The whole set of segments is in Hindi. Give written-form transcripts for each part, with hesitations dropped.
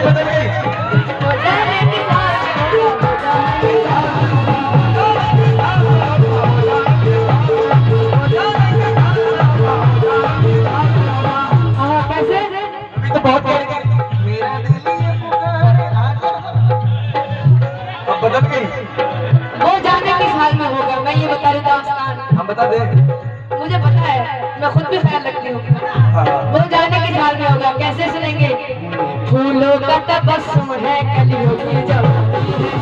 बदल गई। कैसे? अभी तो बहुत मेरा दिल ये पुकारे आजा। अब बदल गई। वो जाने किस हाल में होगा, मैं ये बता रही दास्तान। हम बता दे। मुझे पता है, मैं खुद भी ख्याल रखती हूँ। वो जाने किस हाल में होगा, कैसे सुनेंगे? फूलों का तबस्सुम है कलियों की जवानी है,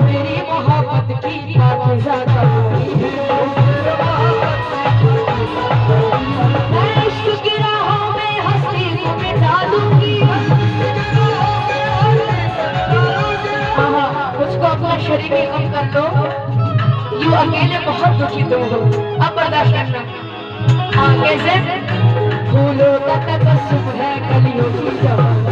मेरी मोहब्बत की पाकीज़ा कहानी है। मैं इश्क की राहों में हंसती हूँ मिटा दूंगी। मुझको अपना शरीक कम कर लो, यूं अकेले बहुत दुखी तुम हो, अब बर्दाश्त करना। हाँ कैसे? फूलों का तबस्सुम है कलियों की जवानी